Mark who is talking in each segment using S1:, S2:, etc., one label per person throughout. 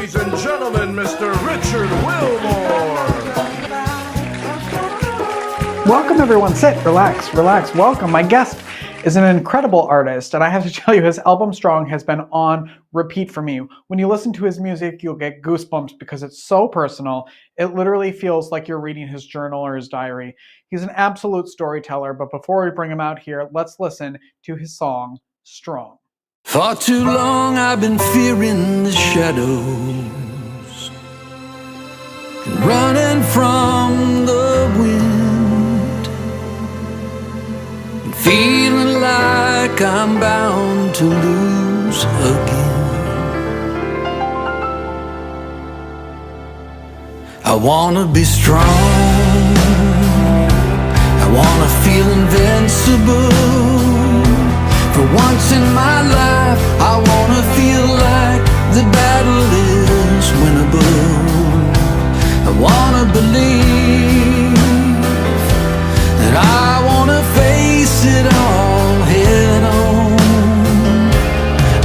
S1: Ladies and gentlemen, Mr. Richard Wilmore.
S2: Welcome, everyone. Sit, relax, relax. Welcome. My guest is an incredible artist, and I have to tell you, his album Strong has been on repeat for me. When you listen to his music, you'll get goosebumps because it's so personal. It literally feels like you're reading his journal or his diary. He's an absolute storyteller, but before we bring him out here, let's listen to his song, Strong.
S3: For too long I've been fearing the shadows and running from the wind and feeling like I'm bound to lose again. I wanna be strong, I wanna feel invincible. For once in my life, I wanna feel like the battle is winnable. I wanna believe, and I wanna face it all head on.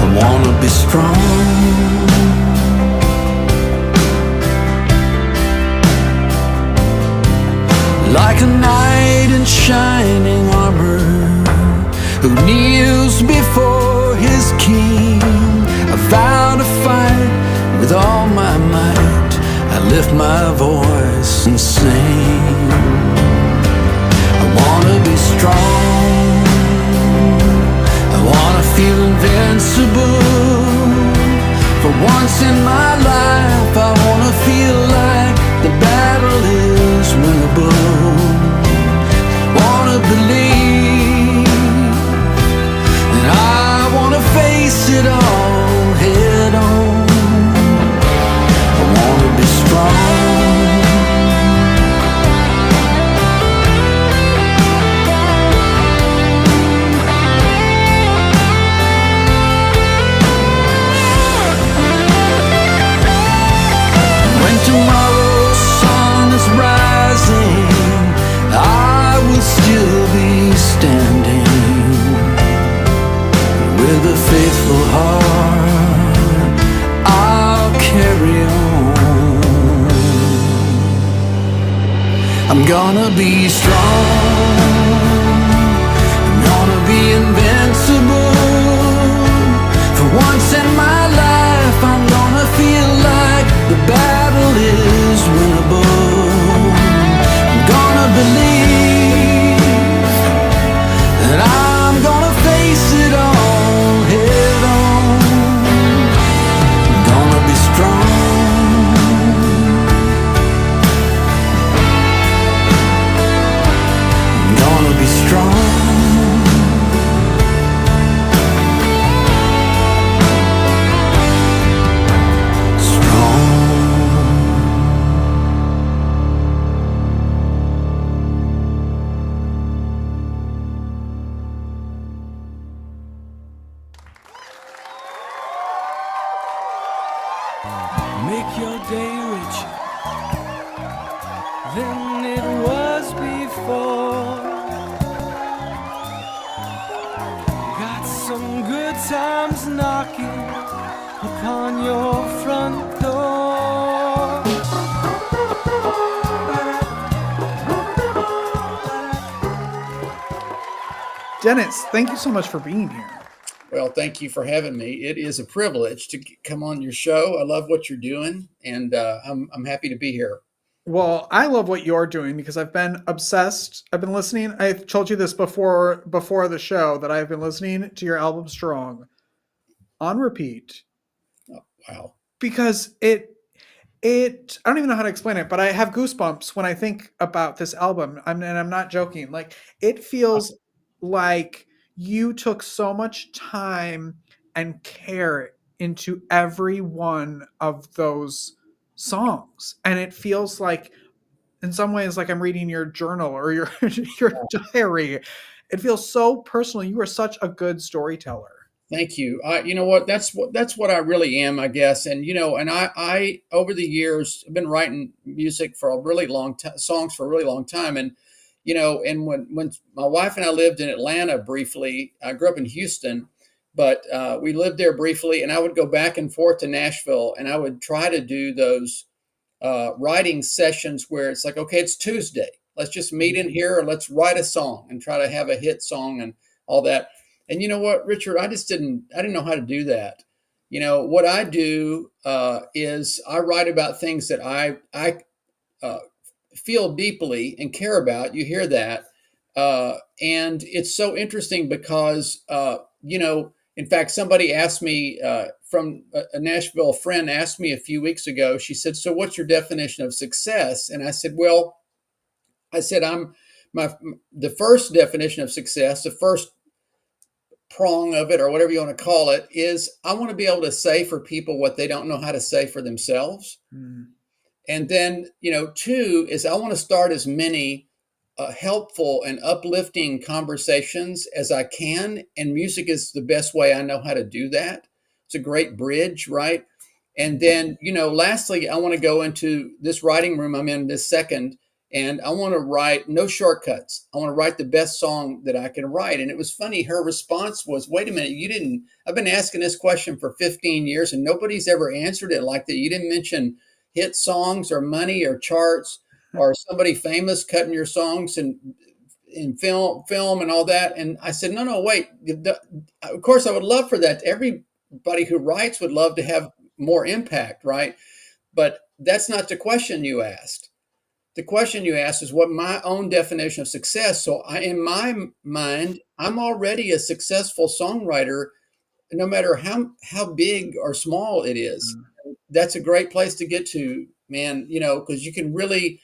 S3: I wanna be strong. Like a knight in shining armor who kneels before his king. I vow to fight with all my might. I lift my voice and sing. I wanna be strong, I wanna feel invincible. For once in my life, I wanna feel like the battle is winnable. I wanna believe, I wanna face it all head on. I wanna be strong. When tomorrow's sun is rising, I will still be standing. With a faithful heart, I'll carry on. I'm gonna be strong, I'm gonna be invincible. For once in my life, I'm gonna feel like the battle is winnable. I'm gonna believe that I'm gonna face it all head on. I'm gonna be strong. I'm gonna be strong. Make your day richer than it was before. Got some good times knocking upon your front door.
S2: Dennis, thank you so much for being here.
S4: Well, thank you for having me. It is a privilege to come on your show. I love what you're doing, and I'm happy to be here.
S2: Well, I love what you're doing because I've been obsessed. I've been listening. I've told you this before the show that I've been listening to your album Strong on repeat.
S4: Oh, wow.
S2: Because it I don't even know how to explain it, but I have goosebumps when I think about this album. And I'm not joking. Like, it feels like you took so much time and care into every one of those songs, and it feels like in some ways like I'm reading your journal or your diary. It feels so personal. You are such a good storyteller.
S4: Thank you. You know what? That's what I really am, I guess. And and I over the years have been writing music for a really long time, songs for a really long time. And and when my wife and I lived in Atlanta briefly, I grew up in Houston. but we lived there briefly, and I would go back and forth to Nashville, and I would try to do those writing sessions where it's like, okay, it's Tuesday. Let's just meet in here and let's write a song and try to have a hit song and all that. And you know what, Richard, I didn't know how to do that. What I do is I write about things that I uh, feel deeply and care about. You hear that. And it's so interesting because, in fact, somebody asked me from a Nashville friend asked me a few weeks ago, she said, so what's your definition of success? And I said, well, I'm the first definition of success, the first prong of it, or whatever you want to call it, is I want to be able to say for people what they don't know how to say for themselves.
S2: Mm.
S4: And then, two is I want to start as many helpful and uplifting conversations as I can. And music is the best way I know how to do that. It's a great bridge, right? And then, lastly, I want to go into this writing room I'm in this second, and I want to write no shortcuts. I want to write the best song that I can write. And it was funny. Her response was, wait a minute, I've been asking this question for 15 years and nobody's ever answered it like that. You didn't mention hit songs or money or charts or somebody famous cutting your songs and in film and all that. And I said, no, wait. Of course, I would love for that. Everybody who writes would love to have more impact, right? But that's not the question you asked. The question you asked is what my own definition of success. So in my mind, I'm already a successful songwriter, no matter how big or small it is. That's a great place to get to, man, because you can really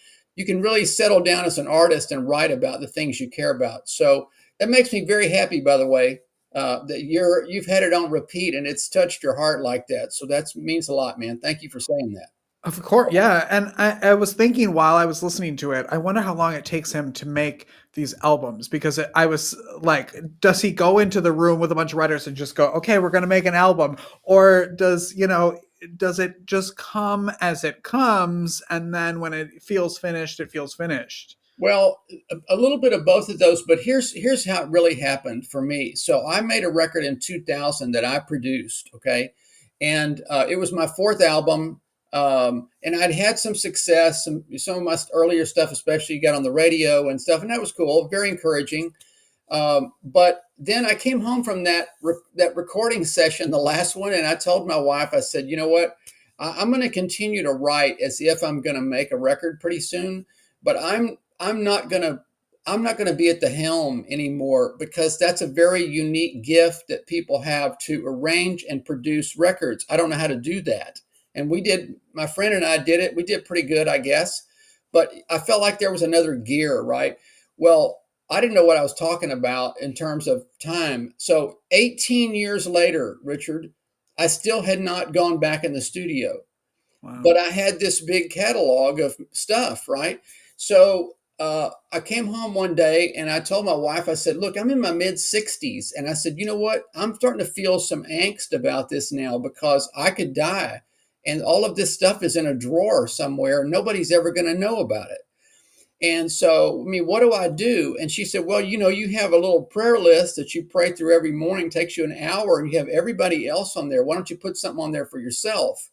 S4: settle down as an artist and write about the things you care about. So that makes me very happy, by the way, that you've had it on repeat and it's touched your heart like that. So that means a lot, man. Thank you for saying that.
S2: Of course, yeah. And I was thinking while I was listening to it, I wonder how long it takes him to make these albums, because I was like, does he go into the room with a bunch of writers and just go, okay, we're going to make an album? Or does it just come as it comes, and then when it feels finished, it feels finished?
S4: Well, a little bit of both of those, but here's how it really happened for me. So I made a record in 2000 that I produced, okay? And it was my fourth album. And I'd had some success, some of my earlier stuff, especially got on the radio and stuff, and that was cool, very encouraging. But then I came home from that recording session, the last one, and I told my wife, I said, you know what, I'm going to continue to write as if I'm going to make a record pretty soon, but I'm not going to be at the helm anymore, because that's a very unique gift that people have to arrange and produce records. I don't know how to do that. And my friend and I did it. We did pretty good, I guess. But I felt like there was another gear, right? Well, I didn't know what I was talking about in terms of time. So 18 years later, Richard, I still had not gone back in the studio.
S2: Wow.
S4: But I had this big catalog of stuff, right? So I came home one day and I told my wife, I said, look, I'm in my mid 60s. And I said, you know what? I'm starting to feel some angst about this now, because I could die. And all of this stuff is in a drawer somewhere. Nobody's ever going to know about it. And so, what do I do? And she said, well, you have a little prayer list that you pray through every morning, takes you an hour, and you have everybody else on there. Why don't you put something on there for yourself?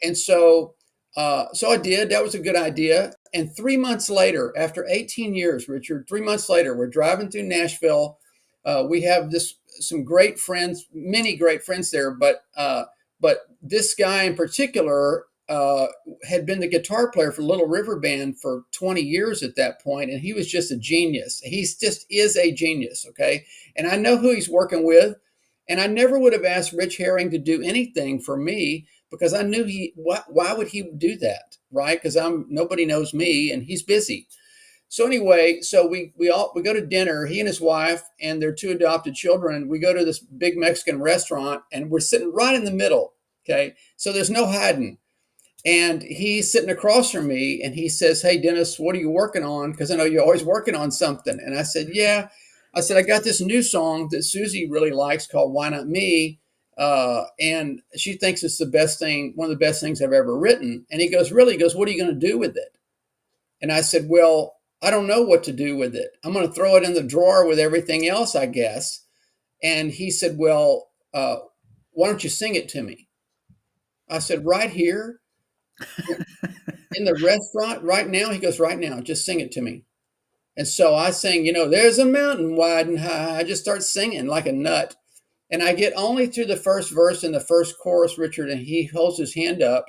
S4: And so I did. That was a good idea. And 3 months later, after 18 years, Richard, 3 months later, we're driving through Nashville. We have some great friends, many great friends there, but this guy in particular had been the guitar player for Little River Band for 20 years at that point, and he was just a genius. He's just is a genius, okay? And I know who he's working with, and I never would have asked Rich Herring to do anything for me, because I knew why would he do that, right? Because nobody knows me, and he's busy. So anyway, we go to dinner, he and his wife and their two adopted children. We go to this big Mexican restaurant, and we're sitting right in the middle, okay? So there's no hiding. And he's sitting across from me, and he says, hey, Dennis, what are you working on? Because I know you're always working on something. And I said, yeah. I said, I got this new song that Susie really likes called Why Not Me? And she thinks it's the best thing, one of the best things I've ever written. And he goes, really? He goes, what are you going to do with it? And I said, well, I don't know what to do with it. I'm going to throw it in the drawer with everything else, I guess. And he said, well, why don't you sing it to me? I said, right here in the restaurant right now. He goes, right now, just sing it to me. And so I sang, there's a mountain wide and high. I just start singing like a nut. And I get only through the first verse and the first chorus, Richard, and he holds his hand up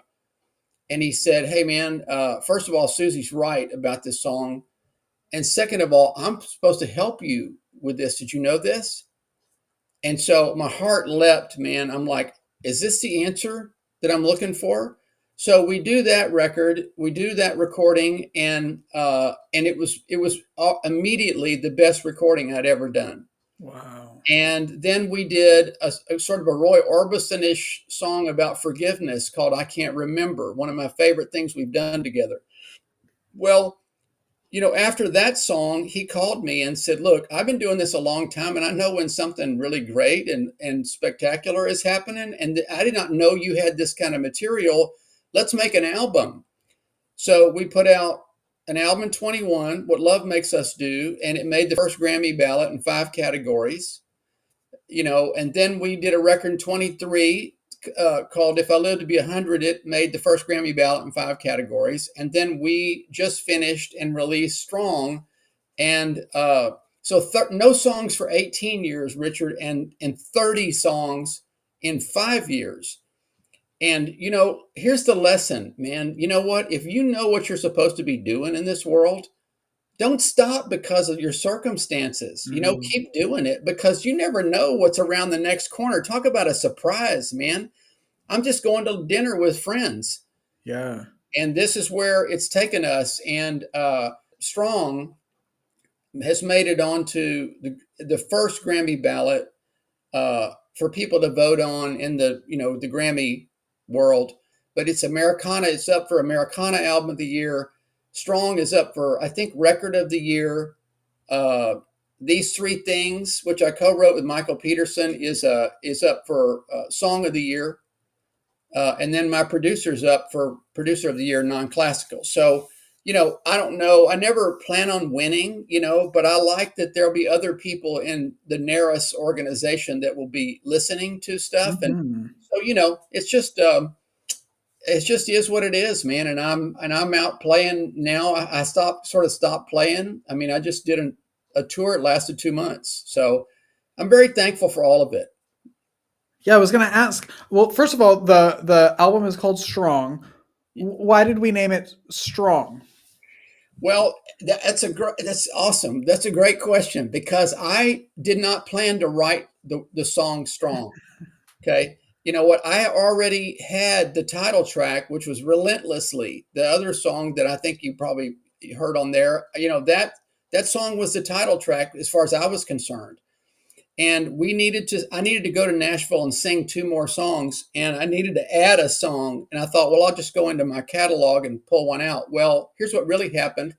S4: and he said, hey, man, first of all, Susie's right about this song. And second of all, I'm supposed to help you with this. Did you know this? And so my heart leapt, man. I'm like, is this the answer that I'm looking for? So we do that record, we do that recording, and it was immediately the best recording I'd ever done.
S2: Wow.
S4: And then we did a sort of a Roy Orbison-ish song about forgiveness called I Can't Remember, one of my favorite things we've done together. Well, after that song, he called me and said, look, I've been doing this a long time, and I know when something really great and spectacular is happening, and I did not know you had this kind of material. Let's make an album. So we put out an album in 21, What Love Makes Us Do, and it made the first Grammy ballot in 5 categories. And then we did a record in 23 called If I Live to Be 100. It made the first Grammy ballot in 5 categories. And then we just finished and released Strong. And no songs for 18 years, Richard, and 30 songs in 5 years. And, here's the lesson, man. You know what? If you know what you're supposed to be doing in this world, don't stop because of your circumstances. Keep doing it because you never know what's around the next corner. Talk about a surprise, man. I'm just going to dinner with friends.
S2: Yeah.
S4: And this is where it's taken us. And Strong has made it onto the first Grammy ballot for people to vote on in the Grammy world. But it's Americana. It's up for Americana Album of the Year. Strong is up for, I think, Record of the Year. These Three Things, which I co-wrote with Michael Peterson, is up for Song of the Year. And then my producer's up for Producer of the Year, non-classical. So, I don't know. I never plan on winning, but I like that there'll be other people in the NARAS organization that will be listening to stuff.
S2: Mm-hmm.
S4: And so, it just is what it is, man. And I'm out playing now. I stopped playing. I mean, I just did a tour. It lasted 2 months. So I'm very thankful for all of it.
S2: Yeah, I was going to ask. Well, first of all, the album is called Strong. Why did we name it Strong?
S4: Well, that's awesome. That's a great question because I did not plan to write the song Strong. Okay. You know what? I already had the title track, which was Relentlessly, the other song that I think you probably heard on there. That song was the title track as far as I was concerned. And I needed to go to Nashville and sing 2 more songs, and I needed to add a song. And I thought, well, I'll just go into my catalog and pull one out. Well, here's what really happened.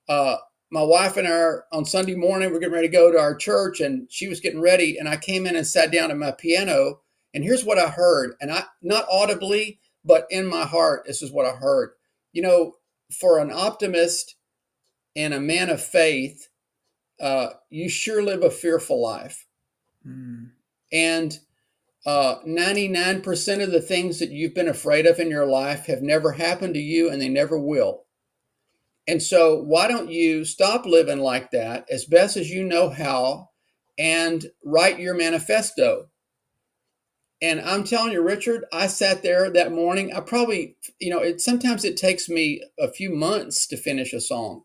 S4: My wife and I, on Sunday morning, we're getting ready to go to our church, and she was getting ready, and I came in and sat down at my piano, and here's what I heard. And not audibly, but in my heart, this is what I heard. For an optimist and a man of faith, you sure live a fearful life. And 99% of the things that you've been afraid of in your life have never happened to you, and they never will. And so why don't you stop living like that as best as you know how and write your manifesto? And I'm telling you, Richard, I sat there that morning. I probably, sometimes it takes me a few months to finish a song.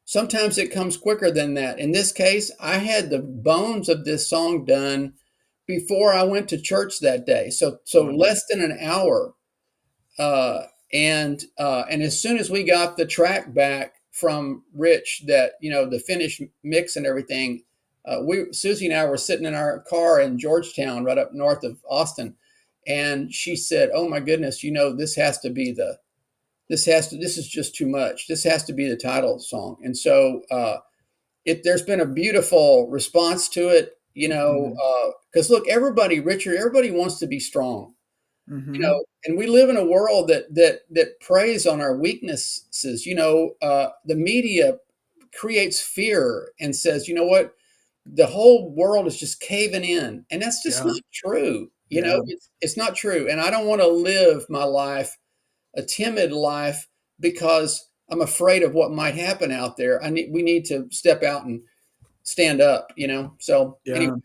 S4: Sometimes it comes quicker than that. In this case, I had the bones of this song done before I went to church that day. So less than an hour. And as soon as we got the track back from Rich, that, the finished mix and everything, Susie and I were sitting in our car in Georgetown, right up north of Austin. And she said, oh my goodness, this is just too much. This has to be the title song. And so, there's been a beautiful response to it, because look, Richard, everybody wants to be strong.
S2: Mm-hmm.
S4: And we live in a world that preys on our weaknesses. The media creates fear and says, you know what, the whole world is just caving in, and that's just
S2: Yeah.
S4: not true.
S2: Yeah.
S4: It's not true, and I don't want to live my life a timid life because I'm afraid of what might happen out there. We need to step out and stand up. So anyway.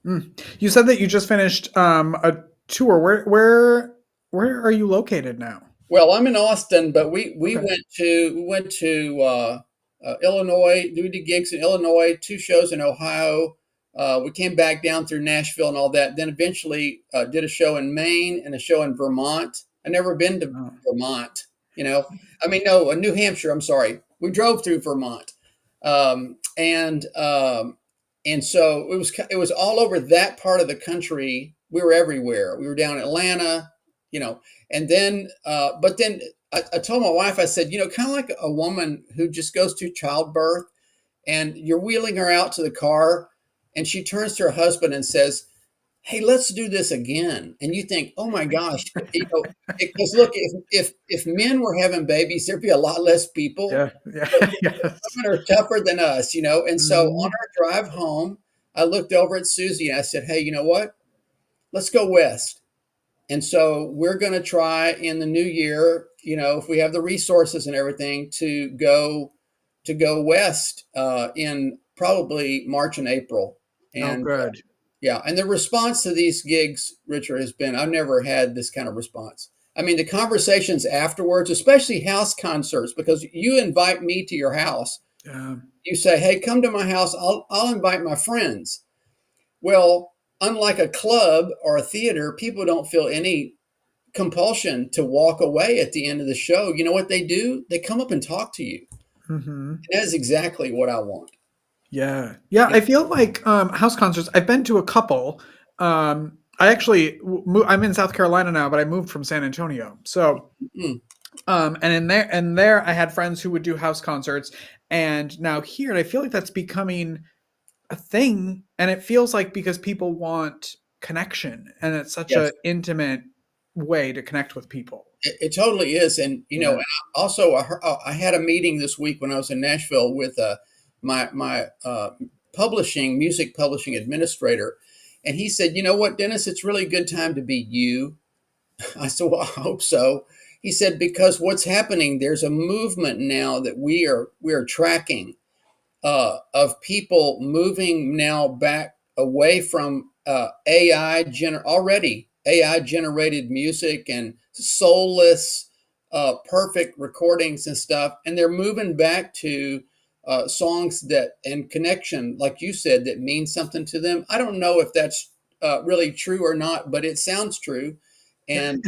S2: Yeah. You said that you just finished a tour. Where are you located now?
S4: Well, I'm in Austin, but we
S2: Okay.
S4: went to Illinois. We did gigs in Illinois, 2 shows in Ohio. We came back down through Nashville and all that. Then eventually did a show in Maine and a show in Vermont. I never been to
S2: Oh,
S4: Vermont. I mean, no, New Hampshire. I'm sorry. We drove through Vermont, um, and um, and so it was all over that part of the country. We were everywhere. We were down in Atlanta. You know, and then, but then I told my wife, I said, kind of like a woman who just goes through childbirth and you're wheeling her out to the car and she turns to her husband and says, "Hey, let's do this again." And you think, oh my gosh, because look, if men were having babies, there'd be a lot less people.
S2: yeah. Yeah.
S4: But
S2: Yes.
S4: women are tougher than us. And so on
S2: Mhm.
S4: our drive home, I looked over at Susie and I said, "Hey, you know what? Let's go west." And so we're going to try in the new year, if we have the resources and everything, to go west in probably March and April.
S2: Oh,
S4: And
S2: good.
S4: yeah, and the response to these gigs, Richard, has been I've never had this kind of response. I mean, the conversations afterwards, especially house concerts, because you invite me to your house.
S2: Yeah.
S4: You say, "Hey, come to my house. I'll invite my friends." Well, unlike a club or a theater, people don't feel any compulsion to walk away at the end of the show. You know what they do? They come up and talk to you.
S2: Hmm.
S4: And that is exactly what I want.
S2: Yeah. Yeah.
S4: Yeah.
S2: I feel like house concerts. I've been to a couple. I actually, I'm in South Carolina now, but I moved from San Antonio. So
S4: Mm,
S2: and in there I had friends who would do house concerts, and now here I feel like that's becoming a thing, and it feels like because people want connection, and it's such
S4: yes,
S2: a intimate way to connect with people.
S4: it totally is. And
S2: Yeah.
S4: and also I had a meeting this week when I was in Nashville with my music publishing administrator, and he said, "You know what, Dennis? It's really a good time to be you." I said, "Well, I hope so." He said, "Because what's happening? There's a movement now that we are tracking of people moving now back away from already AI generated music and soulless, perfect recordings and stuff, and they're moving back to songs that and connection, like you said, that means something to them. I don't know if that's really true or not, but it sounds true. And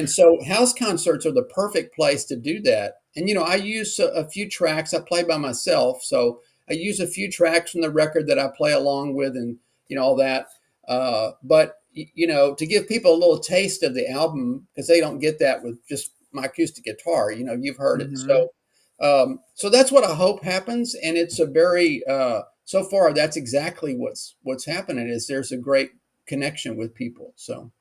S4: so house concerts are the perfect place to do that. And I use a few tracks. I play by myself, so I use a few tracks from the record that I play along with, and all that. But to give people a little taste of the album, because they don't get that with just my acoustic guitar. You've heard it.
S2: Hmm.
S4: So that's what I hope happens, and it's a very so far that's exactly what's happening. Is there's a great connection with people. So.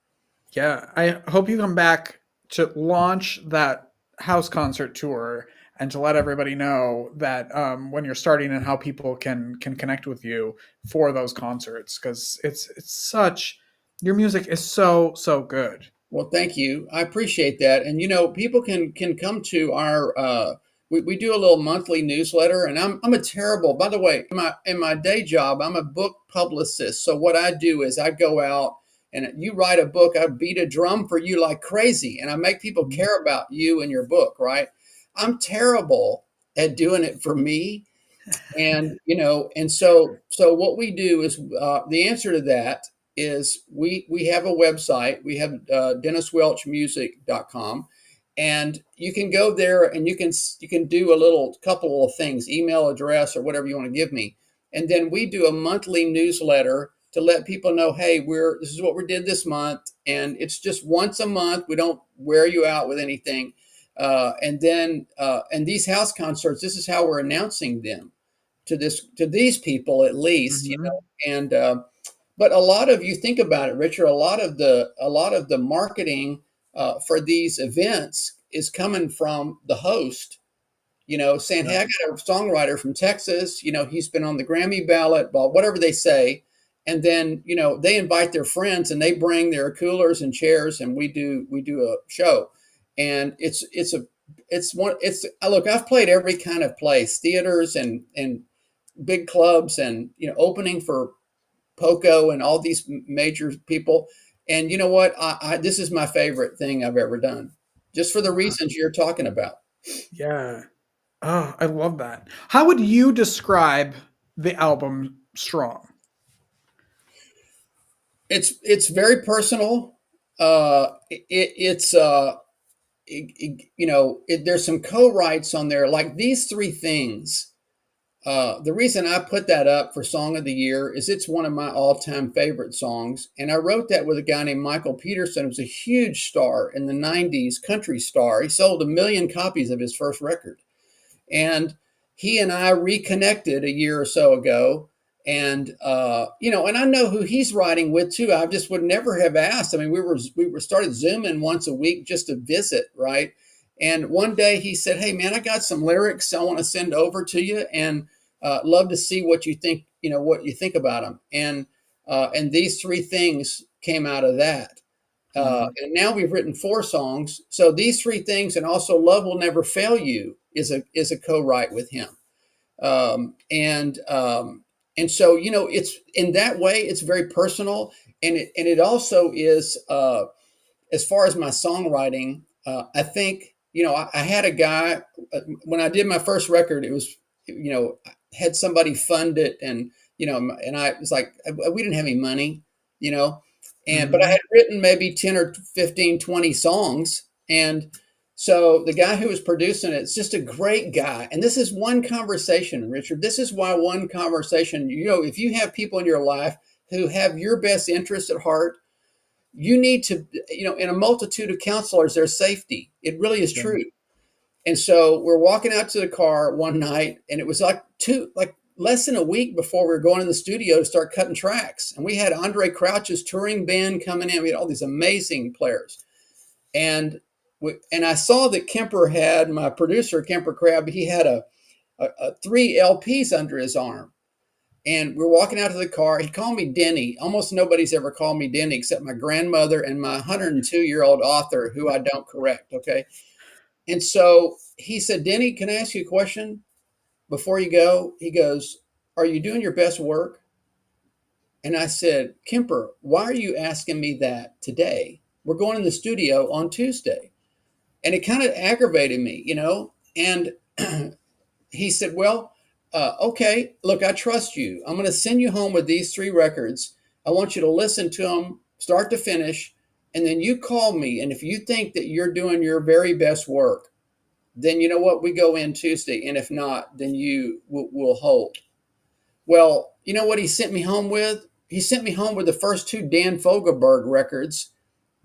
S2: Yeah, I hope you come back to launch that house concert tour and to let everybody know that when you're starting and how people can connect with you for those concerts, because it's such your music is so good.
S4: Well, thank you. I appreciate that. And people can come to our we do a little monthly newsletter, and I'm a terrible, by the way, in my day job, I'm a book publicist. So what I do is I go out and you write a book, I beat a drum for you like crazy, and I make people care about you and your book, right? I'm terrible at doing it for me. And what we do is the answer to that is we have a website. We have denniswelchmusic.com, and you can go there and you can do a little couple of things, email address or whatever you want to give me, and then we do a monthly newsletter to let people know, hey, this is what we did this month, and it's just once a month. We don't wear you out with anything. And these house concerts, this is how we're announcing them to these people, at least.
S2: Hmm.
S4: And but a lot of, you think about it, Richard, a lot of the marketing for these events is coming from the host saying,
S2: Yeah.
S4: hey, I got a songwriter from Texas, he's been on the Grammy ballot, blah, whatever they say. And then, they invite their friends and they bring their coolers and chairs and we do a show. And look, I've played every kind of place, theaters and big clubs and, opening for Poco and all these major people. And you know what? This is my favorite thing I've ever done, just for the reasons you're talking about.
S2: Yeah. Oh, I love that. How would you describe the album Strong?
S4: It's very personal. There's some co-writes on there, like these three things. The reason I put that up for Song of the Year is it's one of my all-time favorite songs, and I wrote that with a guy named Michael Peterson, who was a huge star in the '90s, country star. He sold 1 million copies of his first record, and he and I reconnected a year or so ago. And and I know who he's writing with too. I just would never have asked. I mean, we were started Zooming once a week just to visit, right? And one day he said, "Hey, man, I got some lyrics I want to send over to you, and love to see what you think. What you think about them." And these three things came out of that.
S2: Mhm.
S4: And now we've written 4 songs. So these three things, and also "Love Will Never Fail You" is a co-write with him. And so it's in that way it's very personal, and it also is as far as my songwriting. I think I had a guy when I did my first record. It was I had somebody fund it, and I was like, we didn't have any money, you know, but I
S2: Mhm.
S4: had written maybe 10 or 15, 20 songs. And so the guy who was producing it's just a great guy. And this is one conversation, Richard. This is why one conversation, if you have people in your life who have your best interest at heart, you need to, in a multitude of counselors, there's safety. It really is
S2: Yeah.
S4: true. And so we're walking out to the car one night, and it was like less than a week before we were going in the studio to start cutting tracks. And we had Andre Crouch's touring band coming in. We had all these amazing players. And I saw that Kemper had, my producer, Kemper Crabb, he had a 3 LPs under his arm. And we're walking out to the car. He called me Denny. Almost nobody's ever called me Denny except my grandmother and my 102-year-old author, who I don't correct. Okay. And so he said, Denny, can I ask you a question before you go? He goes, are you doing your best work? And I said, Kemper, why are you asking me that today? We're going in the studio on Tuesday. And it kind of aggravated me, And he said, well, okay, look, I trust you. I'm going to send you home with these 3 records. I want you to listen to them start to finish. And then you call me. And if you think that you're doing your very best work, then you know what? We go in Tuesday. And if not, then you will hold. Well, you know what he sent me home with? He sent me home with the first 2 Dan Fogelberg records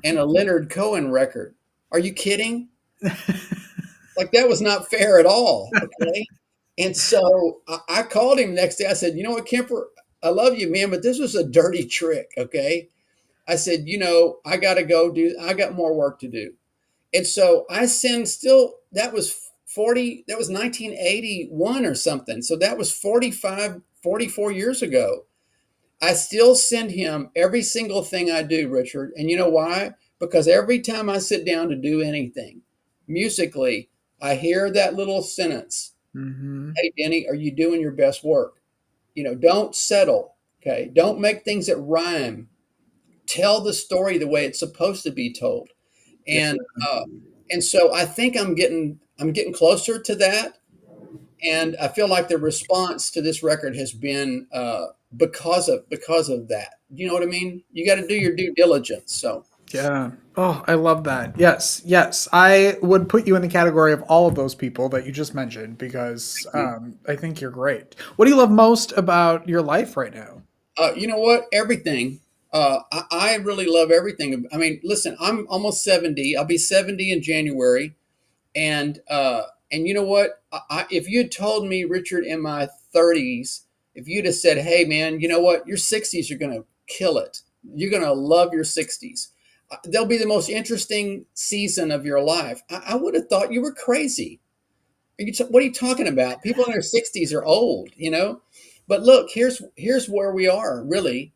S4: and a Leonard Cohen record. Are you kidding? Like, that was not fair at all. Okay. And so I called him the next day. I said, you know what, Kemper, I love you, man, but this was a dirty trick. Okay. I said, I got to I got more work to do. And so I send still, that was 1981 or something. So that was 45, 44 years ago. I still send him every single thing I do, Richard. And you know why? Because every time I sit down to do anything musically, I hear that little sentence.
S2: Mhm.
S4: Hey, Denny, are you doing your best work? Don't settle. Okay. Don't make things that rhyme. Tell the story the way it's supposed to be told.
S2: Yeah.
S4: And uh, and so I think I'm getting closer to that. And I feel like the response to this record has been because of that. You know what I mean? You got to do your due diligence. So
S2: Yeah. Oh, I love that. Yes, yes. I would put you in the category of all of those people that you just mentioned because I think you're great. What do you love most about your life right now?
S4: you know what? Everything. I really love everything. I mean, listen, I'm almost 70. I'll be 70 in January. And you know what? If you had told me, Richard, in my 30s, if you'd have said, "Hey, man, you know what? Your 60s are going to kill it. You're going to love your 60s. They'll be the most interesting season of your life." I would have thought you were crazy. What are you talking about? People in their 60s are old, But look, here's where we are really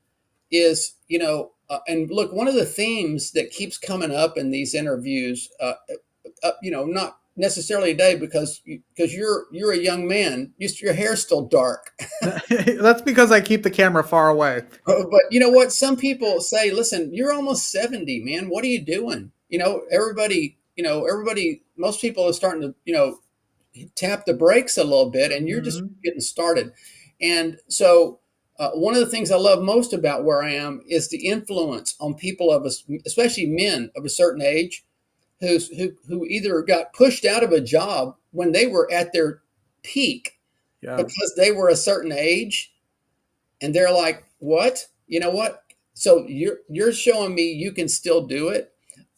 S4: is, and look, one of the themes that keeps coming up in these interviews, not necessarily today because you're a young man, your hair's still dark.
S2: That's because I keep the camera far away.
S4: But you know what? Some people say, listen, you're almost 70, man. What are you doing? Everybody, most people are starting to, tap the brakes a little bit, and you're just getting started. And so, one of the things I love most about where I am is the influence on people especially men of a certain age, who either got pushed out of a job when they were at their peak because they were a certain age, and they're like, "What? You know what? So you're showing me you can still do it."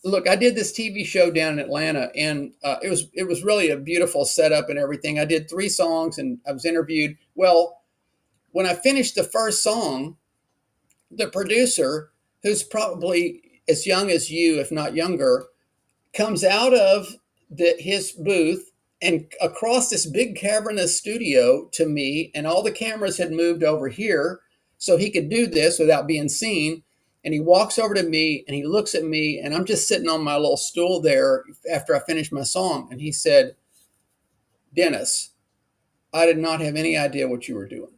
S4: Look, I did this TV show down in Atlanta, and it was really a beautiful setup and everything. I did 3 songs, and I was interviewed. Well, when I finished the first song, the producer, who's probably as young as you, if not younger, comes out of his booth and across this big cavernous studio to me, and all the cameras had moved over here so he could do this without being seen. And he walks over to me and he looks at me, and I'm just sitting on my little stool there after I finished my song. And he said, "Dennis, I did not have any idea what you were doing.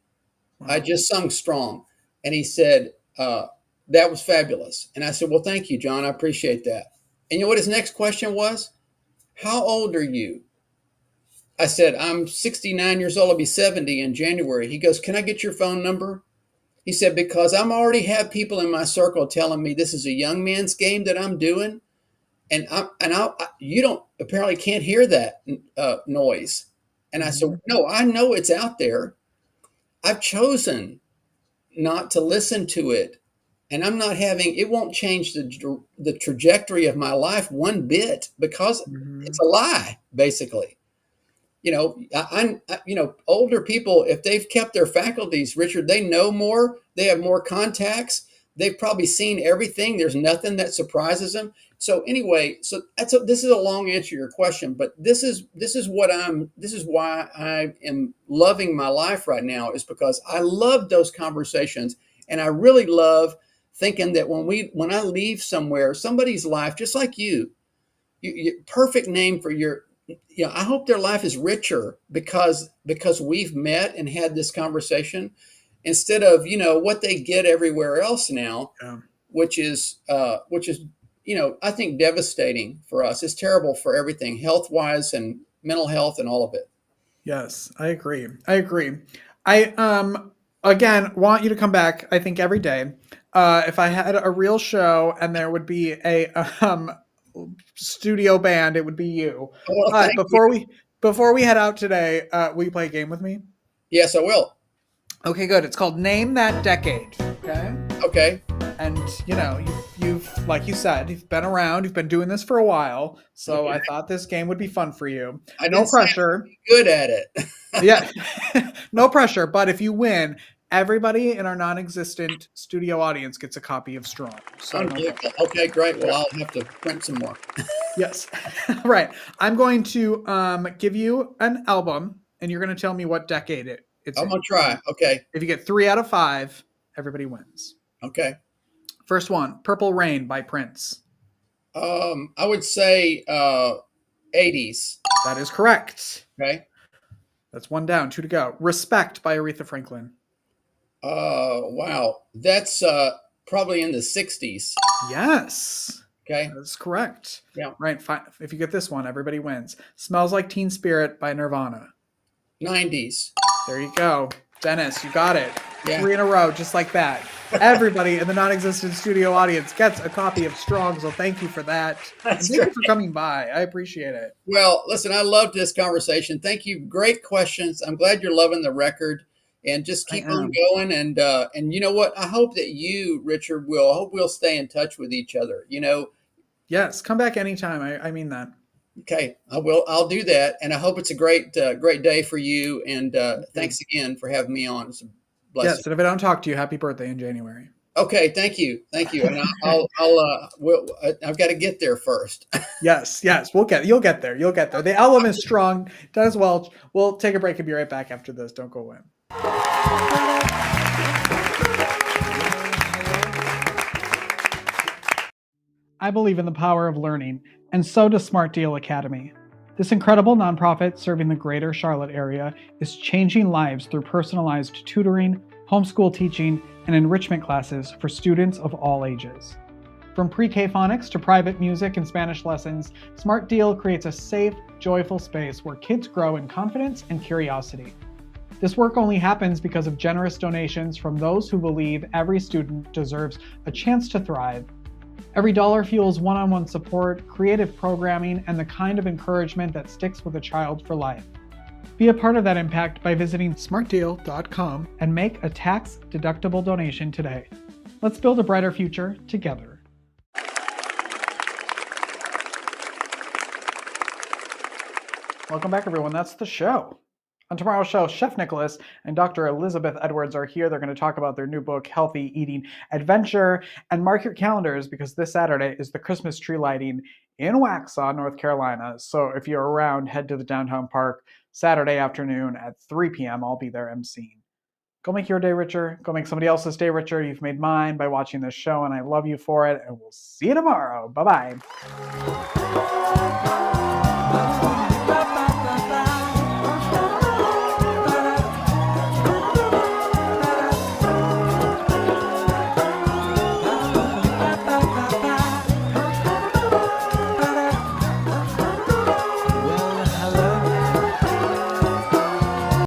S4: Wow. I just sung strong." And he said, "That was fabulous." And I said, "Well, thank you, John. I appreciate that." And you know what his next question was? "How old are you?" I said, "I'm 69 years old. I'll be 70 in January." He goes, "Can I get your phone number?" He said, "Because I'm already have people in my circle telling me this is a young man's game that I'm doing. And you don't apparently can't hear that noise." And I said, "No, I know it's out there. I've chosen not to listen to it. And it won't change the trajectory of my life one bit because it's a lie, basically." Older people, if they've kept their faculties, Richard, they know more, they have more contacts, they've probably seen everything. There's nothing that surprises them. So anyway, this is a long answer to your question, but this is why I am loving my life right now, is because I love those conversations, and I really love thinking that when I leave somewhere, somebody's life, just like you perfect name for your. I hope their life is richer because we've met and had this conversation, instead of what they get everywhere else now, which is I think devastating for us. It's terrible for everything, health wise and mental health and all of it.
S2: Yes, I agree. I again want you to come back. I think every day. If I had a real show and there would be a studio band, it would be you.
S4: Well,
S2: before we head out today, will you play a game with me?
S4: Yes, I will.
S2: Okay, good. It's called Name That Decade.
S4: Okay.
S2: And you've like you said, you've been around, you've been doing this for a while, so I thought this game would be fun for you. No pressure.
S4: Good at it.
S2: Yeah. No pressure, but if you win, everybody in our non-existent studio audience gets a copy of Strong. So
S4: okay, great. Well, I'll have to print some more.
S2: Yes. Right. I'm going to give you an album, and you're going to tell me what decade it's
S4: I'm going to try. Okay.
S2: If you get 3 out of 5, everybody wins.
S4: Okay.
S2: First one, Purple Rain by Prince.
S4: I would say 80s.
S2: That is correct.
S4: Okay.
S2: That's 1 down, 2 to go. Respect by Aretha Franklin.
S4: Wow. That's probably in the 60s.
S2: Yes.
S4: Okay.
S2: That's correct.
S4: Yeah.
S2: Right. If you get this one, everybody wins. Smells Like Teen Spirit by Nirvana.
S4: 90s.
S2: There you go. Dennis, you got it.
S4: Yeah.
S2: 3 in a row, just like that. Everybody in the non-existent studio audience gets a copy of Strong, so thank you for that. Thank you for coming by. I appreciate it.
S4: Well, listen, I loved this conversation. Thank you. Great questions. I'm glad you're loving the record, and just keep on going. And you know what? I hope that you, Richard, we'll stay in touch with each other.
S2: Yes, come back anytime. I mean that.
S4: Okay, I will. I'll do that, and I hope it's a great day for you. And thanks again for having me on. It's a blessing.
S2: Yes, and if I don't talk to you, happy birthday in January.
S4: Okay, thank you, and I've got to get there first.
S2: Yes, you'll get there. You'll get there. The album is strong. Dennis Welch. We'll take a break and be right back after this. Don't go away. I believe in the power of learning, and so does Smart Deal Academy. This incredible nonprofit serving the greater Charlotte area is changing lives through personalized tutoring, homeschool teaching, and enrichment classes for students of all ages. From pre-K phonics to private music and Spanish lessons, Smart Deal creates a safe, joyful space where kids grow in confidence and curiosity. This work only happens because of generous donations from those who believe every student deserves a chance to thrive. Every dollar fuels one-on-one support, creative programming, and the kind of encouragement that sticks with a child for life. Be a part of that impact by visiting smartdeal.com and make a tax-deductible donation today. Let's build a brighter future together. Welcome back, everyone. That's the show. On tomorrow's show, Chef Nicholas and Dr. Elizabeth Edwards are here. They're going to talk about their new book, Healthy Eating Adventure. And mark your calendars because this Saturday is the Christmas tree lighting in Waxhaw, North Carolina. So if you're around, head to the downtown park Saturday afternoon at 3 p.m. I'll be there emceeing. Go make your day richer. Go make somebody else's day richer. You've made mine by watching this show, and I love you for it. And we'll see you tomorrow. Bye-bye.